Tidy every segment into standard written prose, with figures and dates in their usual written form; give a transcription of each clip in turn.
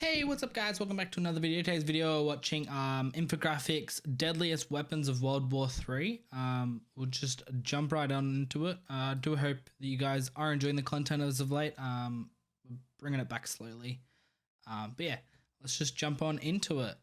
Hey, what's up guys? Welcome back to another video. Today's video watching Infographics Deadliest Weapons of World War III. We'll just jump right on into it. I do hope that you guys are enjoying the content as of late. We're bringing it back slowly. But yeah, let's just jump on into it.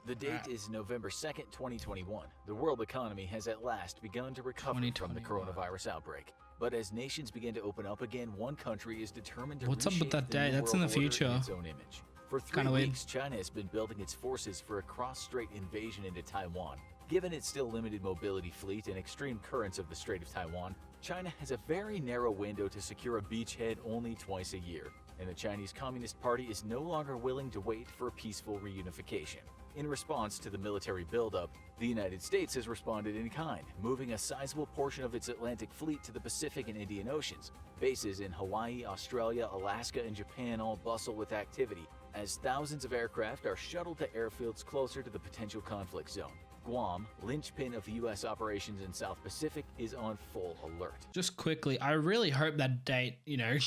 The date is November 2nd, 2021. The world economy has at last begun to recover from the coronavirus outbreak. But as nations begin to open up again, one country is determined to What's up with that date? That's in the future. Its own image. For 3 weeks, China has been building its forces for a cross-strait invasion into Taiwan. Given its still limited mobility fleet and extreme currents of the Strait of Taiwan, China has a very narrow window to secure a beachhead only twice a year, and the Chinese Communist Party is no longer willing to wait for a peaceful reunification. In response to the military buildup, the United States has responded in kind, moving a sizable portion of its Atlantic fleet to the Pacific and Indian Oceans. Bases in Hawaii, Australia, Alaska, and Japan all bustle with activity, as thousands of aircraft are shuttled to airfields closer to the potential conflict zone. Guam, linchpin of the U.S. operations in South Pacific, is on full alert. Just quickly, I really hope that date,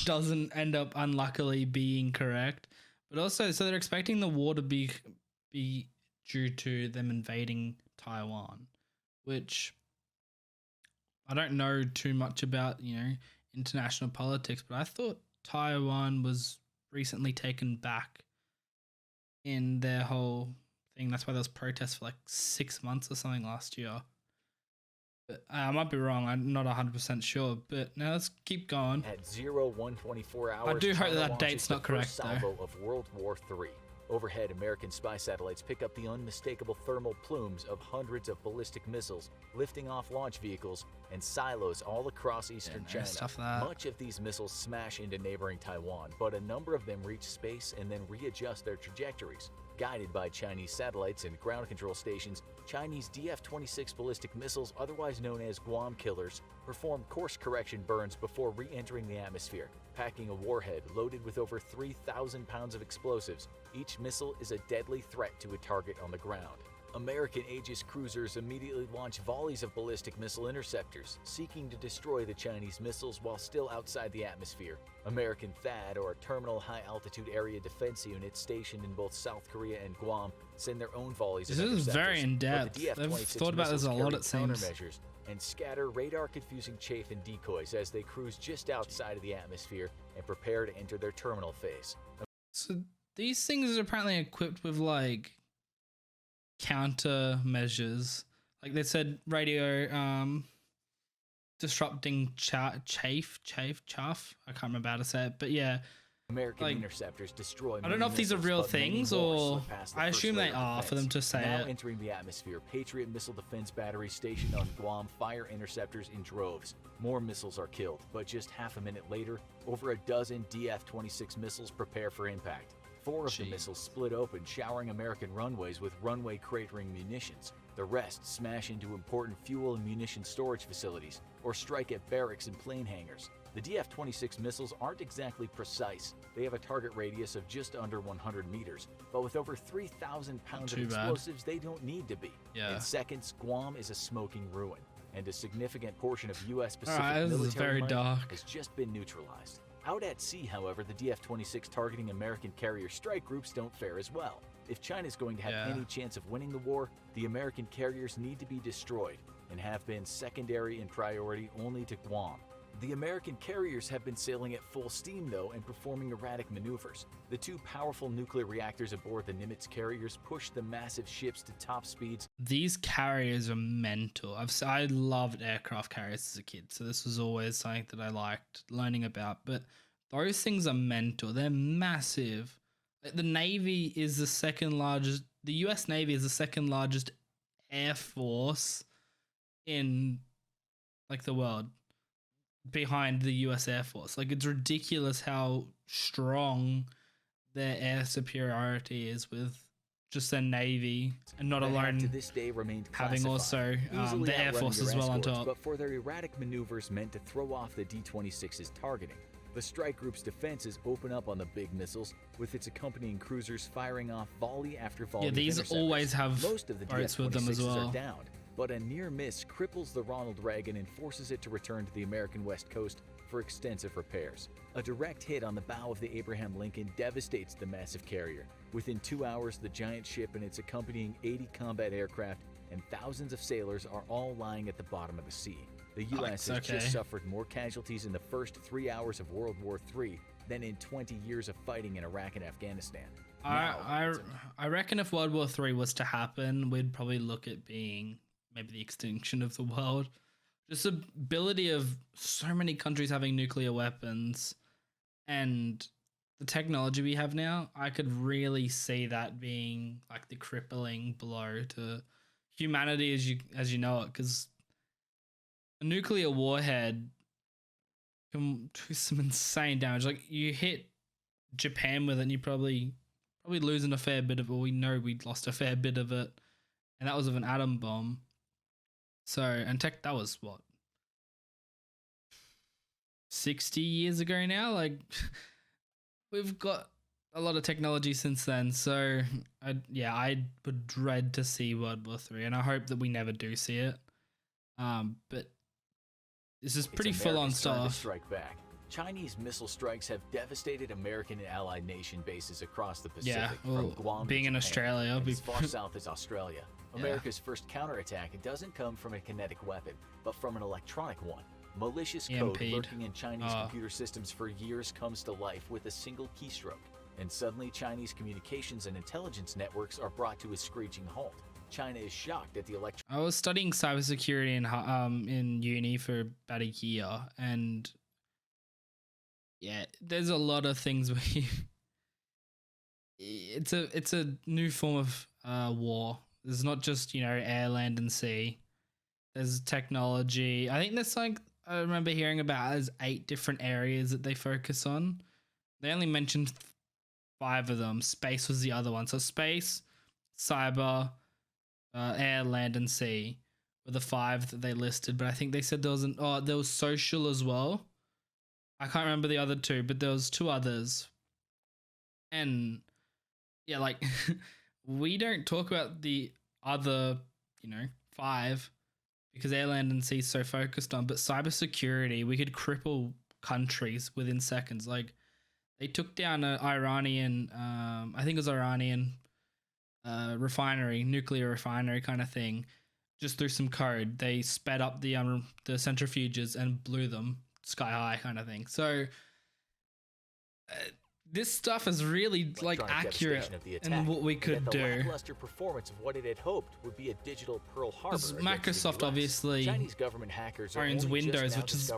doesn't end up unluckily being correct. But also, so they're expecting the war to be due to them invading Taiwan, which I don't know too much about, international politics, but I thought Taiwan was recently taken back in their whole thing. That's why there was protests for like 6 months or something last year. But I might be wrong. I'm not 100% sure. But now let's keep going. At 0124 hours, I do hope that date's not correct though. Of World War III. Overhead, American spy satellites pick up the unmistakable thermal plumes of hundreds of ballistic missiles lifting off launch vehicles and silos all across eastern China. Much of these missiles smash into neighboring Taiwan, but a number of them reach space and then readjust their trajectories. Guided by Chinese satellites and ground control stations, Chinese DF-26 ballistic missiles, otherwise known as Guam killers, perform course correction burns before re-entering the atmosphere, packing a warhead loaded with over 3,000 pounds of explosives. Each missile is a deadly threat to a target on the ground. American Aegis cruisers immediately launch volleys of ballistic missile interceptors, seeking to destroy the Chinese missiles while still outside the atmosphere. American THAAD, or Terminal High Altitude Area Defense Units stationed in both South Korea and Guam, send their own volleys of interceptors. This is very in-depth. They've thought about this a lot, it seems. And scatter radar-confusing chaff and decoys as they cruise just outside of the atmosphere and prepare to enter their terminal phase. So these things are apparently equipped with like countermeasures. Like they said, radio disrupting chaff. I can't remember how to say it, but yeah. American interceptors destroy. I don't know if these are real things, or I assume they are for them to say now it. Entering the atmosphere, Patriot missile defense batteries stationed on Guam fire interceptors in droves. More missiles are killed, but just half a minute later, over a dozen DF-26 missiles prepare for impact. 4 of the missiles split open, showering American runways with runway cratering munitions. The rest smash into important fuel and munition storage facilities, or strike at barracks and plane hangars. The DF-26 missiles aren't exactly precise. They have a target radius of just under 100 meters, but with over 3,000 pounds of explosives, they don't need to be. In seconds, Guam is a smoking ruin, and a significant portion of U.S. Pacific military might has just been neutralized. Out at sea, however, the DF-26 targeting American carrier strike groups don't fare as well. If China's going to have any chance of winning the war, the American carriers need to be destroyed, and have been secondary in priority only to Guam. The American carriers have been sailing at full steam, though, and performing erratic maneuvers. The 2 powerful nuclear reactors aboard the Nimitz carriers push the massive ships to top speeds. These carriers are mental. I loved aircraft carriers as a kid, so this was always something that I liked learning about. But those things are mental. They're massive. Like, the Navy is the second largest. The U.S. Navy is the second largest air force in like the world, behind the US Air Force. Like, it's ridiculous how strong their air superiority is with just their Navy, and not alone to this day having also the Air Force as well on top. But for their erratic maneuvers meant to throw off the D-26's targeting. The strike group's defenses open up on the big missiles, with its accompanying cruisers firing off volley after volley. Yeah, these always have most of the boats with them as well. Are downed, but a near miss cripples the Ronald Reagan and forces it to return to the American West Coast for for extensive repairs. A direct hit on the bow of the Abraham Lincoln devastates the massive carrier. Within 2 hours, the giant ship and its accompanying 80 combat aircraft and thousands of sailors are all lying at the bottom of the sea. The U.S. has just suffered more casualties in the first 3 hours of World War III than in 20 years of fighting in Iraq and Afghanistan. I reckon if World War III was to happen, we'd probably look at being maybe the extinction of the world. Just the ability of so many countries having nuclear weapons and the technology we have now, I could really see that being like the crippling blow to humanity as you know it, because a nuclear warhead can do some insane damage. Like you hit Japan with it and you probably losing a fair bit of it. We know we lost a fair bit of it, and that was of an atom bomb. So, and that was what, 60 years ago now? Like we've got a lot of technology since then. So I would dread to see World War III, and I hope that we never do see it. But this is pretty full on stuff. To strike back. Chinese missile strikes have devastated American and allied nation bases across the Pacific, from Guam being to in Japan, Australia, and as far south as Australia. America's first counterattack doesn't come from a kinetic weapon, but from an electronic one. Malicious code lurking in Chinese computer systems for years comes to life with a single keystroke, and suddenly Chinese communications and intelligence networks are brought to a screeching halt. China is shocked at the I was studying cybersecurity in uni for about a year, and there's a lot of things where it's a new form of war. There's not just, air, land, and sea. There's technology. I think there's I remember hearing about there's 8 different areas that they focus on. They only mentioned 5 of them. Space was the other one. So space, cyber, air, land, and sea were the 5 that they listed. But I think they said there was social as well. I can't remember the other 2, but there was 2 others. And we don't talk about the other, 5 because air, land, and sea is so focused on. But cybersecurity, we could cripple countries within seconds. Like they took down an Iranian, I think it was Iranian refinery, nuclear refinery kind of thing, just through some code. They sped up the centrifuges and blew them sky high kind of thing. So this stuff is really accurate in what we could do. The lackluster performance of what it had hoped would be a digital Pearl Harbor. Microsoft obviously Chinese government hackers owns Windows, which is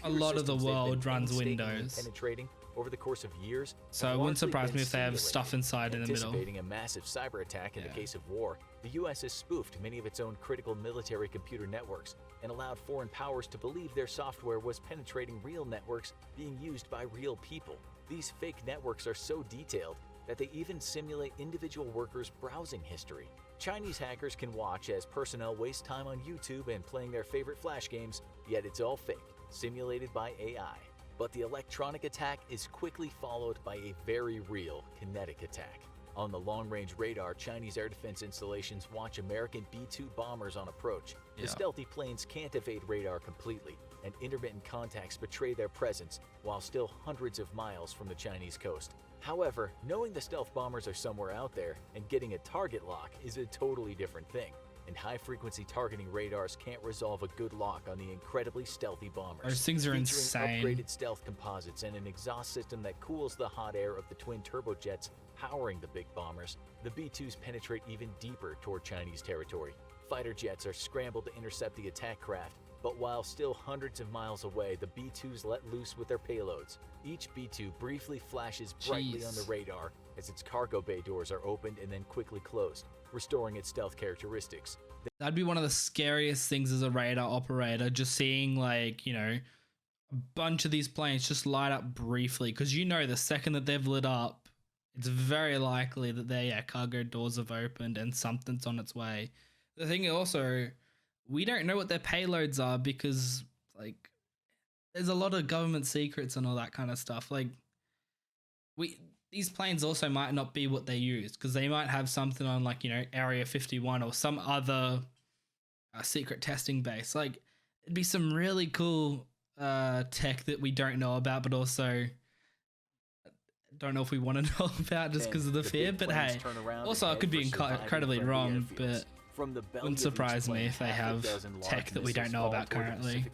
a lot of the world runs Windows. Penetrating over the course of years. So it wouldn't surprise me if they have stuff inside in the middle. Anticipating a massive cyber attack in the case of war, the U.S. has spoofed many of its own critical military computer networks and allowed foreign powers to believe their software was penetrating real networks being used by real people. These fake networks are so detailed that they even simulate individual workers' browsing history. Chinese hackers can watch as personnel waste time on YouTube and playing their favorite flash games, yet it's all fake, simulated by AI. But the electronic attack is quickly followed by a very real kinetic attack. On the long-range radar, Chinese air defense installations watch American B-2 bombers on approach. The stealthy planes can't evade radar completely, and intermittent contacts betray their presence while still hundreds of miles from the Chinese coast. However, knowing the stealth bombers are somewhere out there and getting a target lock is a totally different thing, and high-frequency targeting radars can't resolve a good lock on the incredibly stealthy bombers. Those things are insane. Upgraded stealth composites and an exhaust system that cools the hot air of the twin turbojets powering the big bombers, the B-2s penetrate even deeper toward Chinese territory. Fighter jets are scrambled to intercept the attack craft, but while still hundreds of miles away, the B-2s let loose with their payloads. Each B-2 briefly flashes brightly on the radar as its cargo bay doors are opened and then quickly closed, restoring its stealth characteristics. That'd be one of the scariest things as a radar operator, just seeing a bunch of these planes just light up briefly, because the second that they've lit up, it's very likely that their cargo doors have opened and something's on its way. The thing also, we don't know what their payloads are because there's a lot of government secrets and all that kind of stuff. These planes also might not be what they use, because they might have something on Area 51 or some other secret testing base. It'd be some really cool tech that we don't know about, but also don't know if we want to know about just because of the fear. But hey, also I could be incredibly wrong, but wouldn't surprise me if they have tech that we don't know about currently.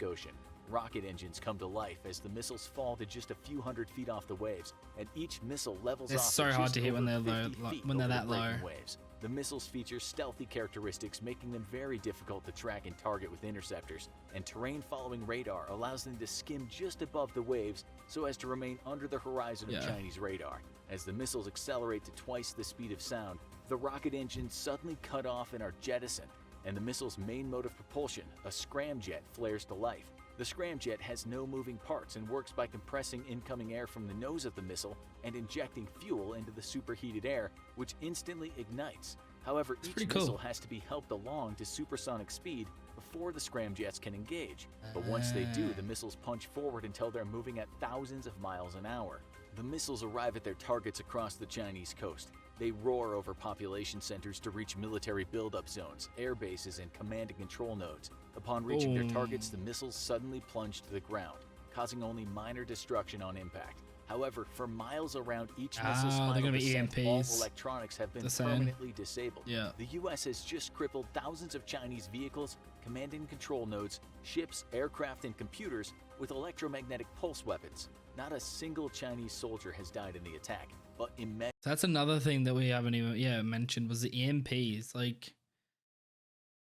Rocket engines come to life as the missiles fall to just a few hundred feet off the waves, and each missile levels off. It's so hard to hit when they're low, when they're that low. Waves. The missiles feature stealthy characteristics, making them very difficult to track and target with interceptors, and terrain-following radar allows them to skim just above the waves so as to remain under the horizon of Chinese radar. As the missiles accelerate to twice the speed of sound, the rocket engines suddenly cut off and are jettisoned, and the missile's main mode of propulsion, a scramjet, flares to life. The scramjet has no moving parts and works by compressing incoming air from the nose of the missile and injecting fuel into the superheated air, which instantly ignites. However, each missile has to be helped along to supersonic speed before the scramjets can engage. But once they do, the missiles punch forward until they're moving at thousands of miles an hour. The missiles arrive at their targets across the Chinese coast. They roar over population centers to reach military buildup zones, air bases, and command and control nodes. Upon reaching their targets, the missiles suddenly plunge to the ground, causing only minor destruction on impact. However, for miles around each missile's final descent, all electronics have been permanently disabled. The U.S. has just crippled thousands of Chinese vehicles, command and control nodes, ships, aircraft, and computers with electromagnetic pulse weapons. Not a single Chinese soldier has died in the attack, but that's another thing that we haven't even mentioned was the EMPs. Like,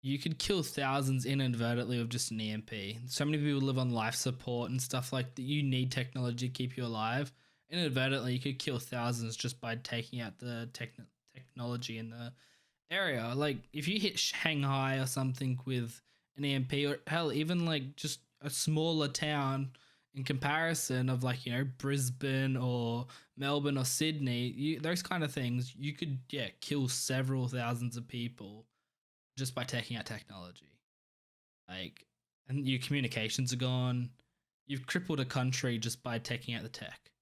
you could kill thousands inadvertently with just an EMP. So many people live on life support and stuff like that. You need technology to keep you alive. Inadvertently, you could kill thousands just by taking out the technology in the area. Like, if you hit Shanghai or something with an EMP, or hell, even like just a smaller town in comparison of, like, you know, Brisbane or Melbourne or Sydney, those kind of things, you could kill several thousands of people just by taking out technology. Like, and your communications are gone. You've crippled a country just by taking out the tech.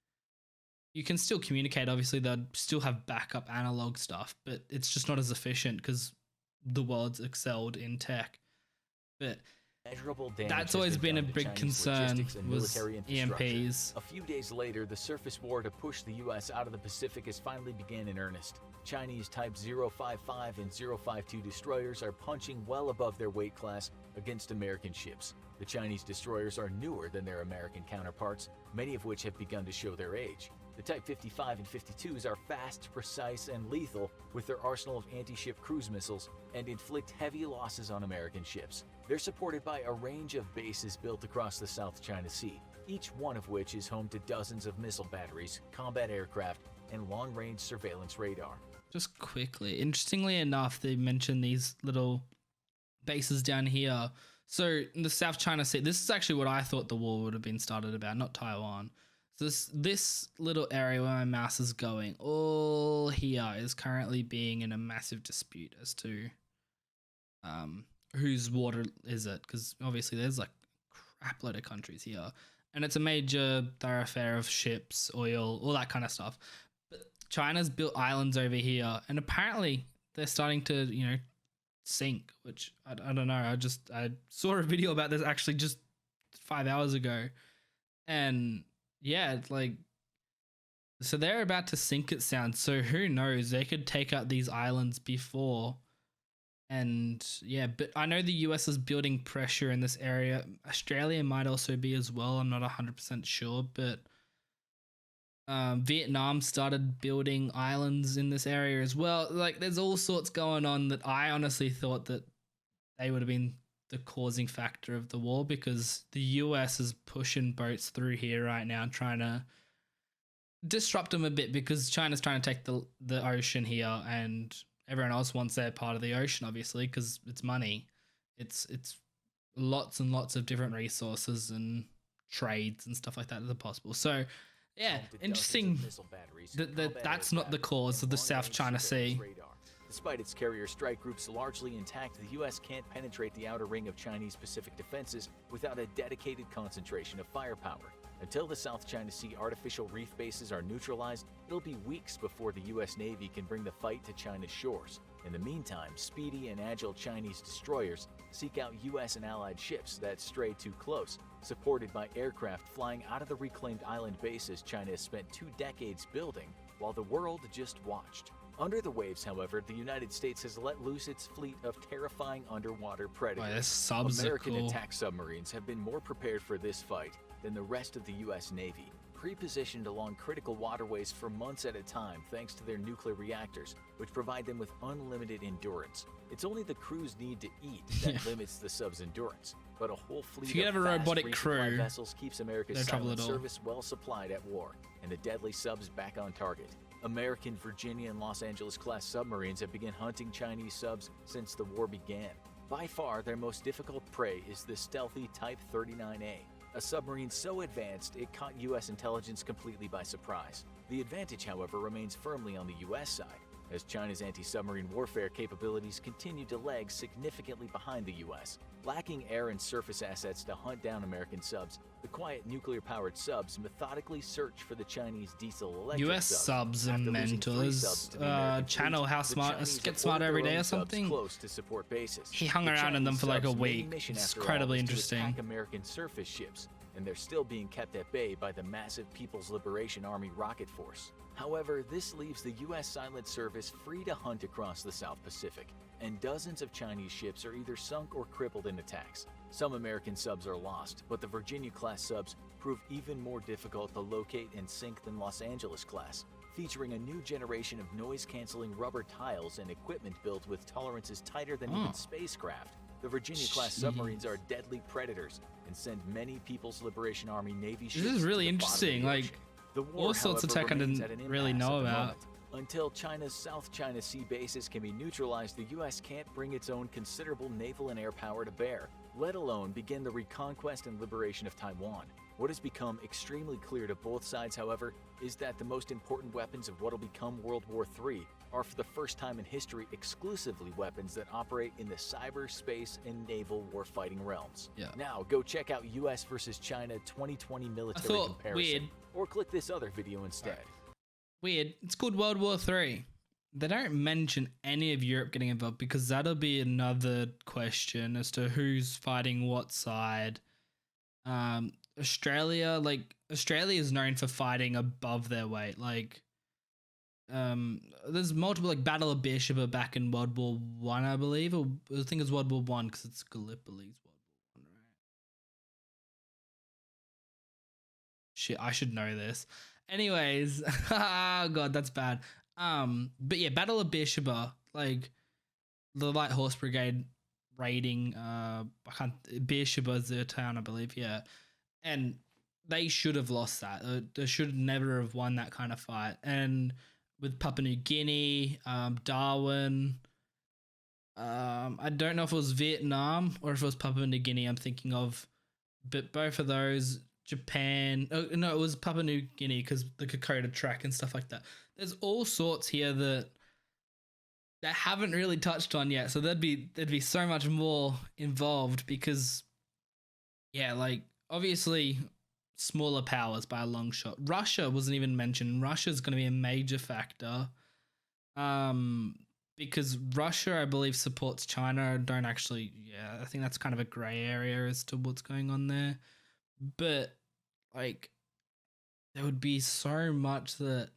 You can still communicate, obviously. They'll still have backup analog stuff, but it's just not as efficient because the world's excelled in tech. But that's always been a big concern was EMPs. A few days later, the surface war to push the U.S. out of the Pacific has finally begun in earnest. Chinese Type 055 and 052 destroyers are punching well above their weight class against American ships. The Chinese destroyers are newer than their American counterparts, many of which have begun to show their age. The Type 55 and 52s are fast, precise, and lethal with their arsenal of anti-ship cruise missiles and inflict heavy losses on American ships. They're supported by a range of bases built across the South China Sea, each one of which is home to dozens of missile batteries, combat aircraft, and long-range surveillance radar. Just quickly, interestingly enough, they mentioned these little bases down here. So in the South China Sea, this is actually what I thought the war would have been started about, not Taiwan. So this little area where my mouse is going, all here is currently being in a massive dispute as to whose water is it, because obviously there's like a crap load of countries here, and it's a major thoroughfare of ships, oil, all that kind of stuff. But China's built islands over here, and apparently they're starting to, you know, sink, which I don't know. I saw a video about this actually just 5 hours ago, and yeah, it's like, so they're about to sink, it sounds. So who knows? They could take out these islands before. And yeah, but I know the US is building pressure in this area. Australia might also be as well. I'm not 100% sure, but Vietnam started building islands in this area as well. Like, there's all sorts going on that I honestly thought that they would have been the causing factor of the war, because the US is pushing boats through here right now, trying to disrupt them a bit, because China's trying to take the ocean here, and everyone else wants their part of the ocean, obviously, because it's money. It's lots and lots of different resources and trades and stuff like that are possible. So yeah, interesting that's not the cause of the South China Sea. Despite its carrier strike groups largely intact, the U.S. can't penetrate the outer ring of Chinese Pacific defenses without a dedicated concentration of firepower. Until the South China Sea artificial reef bases are neutralized, it'll be weeks before the U.S. Navy can bring the fight to China's shores. In the meantime, speedy and agile Chinese destroyers seek out US and Allied ships that stray too close, supported by aircraft flying out of the reclaimed island bases China has spent 2 decades building, while the world just watched. Under the waves, however, the United States has let loose its fleet of terrifying underwater predators. this subs are American cool. attack submarines have been more prepared for this fight than the rest of the US Navy, pre-positioned along critical waterways for months at a time thanks to their nuclear reactors, which provide them with unlimited endurance. It's only the crew's need to eat that limits the sub's endurance, but a whole fleet If you of have a fast robotic resupply crew, vessels keeps America's no trouble silent at all. service well supplied at war, and the deadly subs back on target. American Virginia and Los Angeles class submarines have begun hunting Chinese subs since the war began. By far, their most difficult prey is the stealthy Type 39A, a submarine so advanced it caught US intelligence completely by surprise. The advantage, however, remains firmly on the US side, as China's anti-submarine warfare capabilities continue to lag significantly behind the US. Lacking air and surface assets to hunt down American subs, the quiet nuclear-powered subs methodically search for the Chinese diesel-electric US subs and After losing 3 mentors. subs to the American Channel fleet, how the smart, Chinese get have smarter ordered every their day own or subs something. Close to support bases. He hung The around in them Chinese for like a subs' main week. mission, It's after all, incredibly was to interesting. attack American surface ships, and they're still being kept at bay by the massive People's Liberation Army rocket force. However, this leaves the U.S. Silent Service free to hunt across the South Pacific, and dozens of Chinese ships are either sunk or crippled in attacks. Some American subs are lost, but the Virginia-class subs prove even more difficult to locate and sink than Los Angeles-class, featuring a new generation of noise-canceling rubber tiles and equipment built with tolerances tighter than even spacecraft. The Virginia-class submarines are deadly predators and send many People's Liberation Army Navy ships This is really to the bottom of the interesting. Like, ocean. The war, all sorts of however, tech I remains didn't at an really impasse know at the about. moment. Until China's South China Sea bases can be neutralized, the U.S. can't bring its own considerable naval and air power to bear, let alone begin the reconquest and liberation of Taiwan. What has become extremely clear to both sides, however, is that the most important weapons of what will become World War III are for the first time in history exclusively weapons that operate in the cyber, space, and naval warfighting realms. Yeah. Now, go check out US versus China 2020 military thought, comparison, weird. or click this other video instead. Weird. It's called World War III. They don't mention any of Europe getting involved because that'll be another question as to who's fighting what side. Australia is known for fighting above their weight. Like, there's multiple, like, Battle of Beersheba back in World War One, I believe, or I think it's World War One because it's Gallipoli's World War One, right? Shit, I should know this. Anyways, oh god, that's bad. But yeah, Battle of Beersheba, like the Light Horse Brigade raiding. Beersheba is their town, I believe. Yeah, and they should have lost that. They should never have won that kind of fight. And with Papua New Guinea, Darwin. I don't know if it was Vietnam or if it was Papua New Guinea. I'm thinking of, but both of those. Japan. Oh, no, it was Papua New Guinea because the Kokoda track and stuff like that. There's all sorts here that haven't really touched on yet. So there'd be so much more involved because, yeah, like obviously smaller powers by a long shot. Russia wasn't even mentioned. Russia's going to be a major factor, because Russia, I believe, supports China. I think that's kind of a gray area as to what's going on there. But like, there would be so much that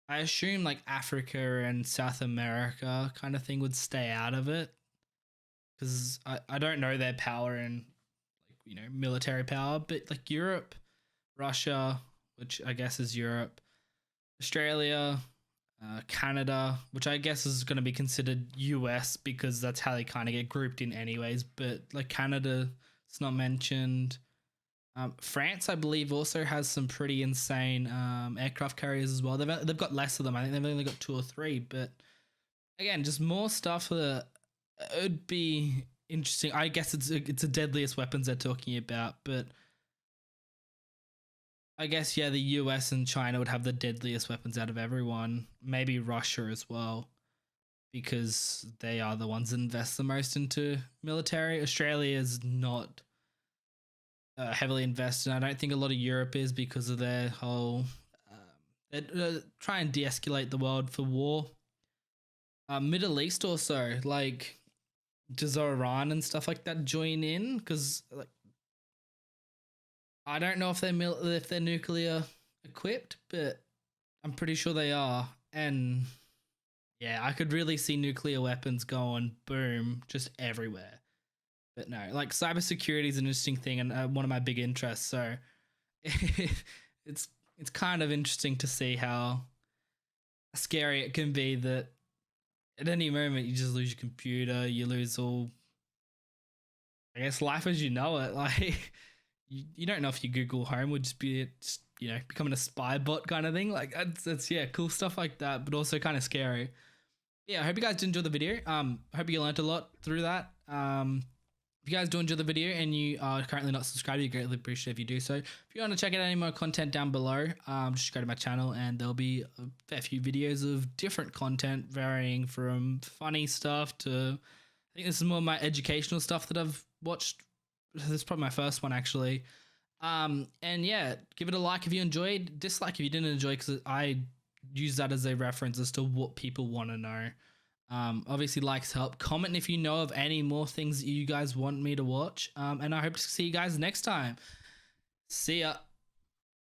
I assume like Africa and South America kind of thing would stay out of it because I don't know their power and, like, military power, but like Europe, Russia, which I guess is Europe, Australia, Canada, which I guess is going to be considered US because that's how they kind of get grouped in anyways, but like Canada, it's not mentioned. France, I believe, also has some pretty insane aircraft carriers as well. They've got less of them. I think they've only got 2 or 3. But again, just more stuff that would be interesting. I guess it's a deadliest weapons they're talking about. But I guess, yeah, the US and China would have the deadliest weapons out of everyone. Maybe Russia as well, because they are the ones that invest the most into military. Australia is not heavily invested. I don't think a lot of Europe is because of their whole try and de-escalate the world for war. Middle East also, like, does Iran and stuff like that join in? Because like, I don't know if they're nuclear equipped, but I'm pretty sure they are. And yeah, I could really see nuclear weapons going boom just everywhere. But no, like cybersecurity is an interesting thing and one of my big interests. So it's it's kind of interesting to see how scary it can be that at any moment you just lose your computer, you lose all, I guess, life as you know it. Like you don't know if your Google Home would just be just, becoming a spy bot kind of thing. Like that's yeah, cool stuff like that, but also kind of scary. Yeah, I hope you guys did enjoy the video. I hope you learned a lot through that. If you guys do enjoy the video and you are currently not subscribed, you greatly appreciate if you do so. If you want to check out any more content down below, just go to my channel and there'll be a fair few videos of different content varying from funny stuff to, I think this is more my educational stuff that I've watched. This is probably my first one actually. And yeah, give it a like if you enjoyed, dislike if you didn't enjoy, because I use that as a reference as to what people want to know. Obviously likes help. Comment if you know of any more things that you guys want me to watch. And I hope to see you guys next time. See ya.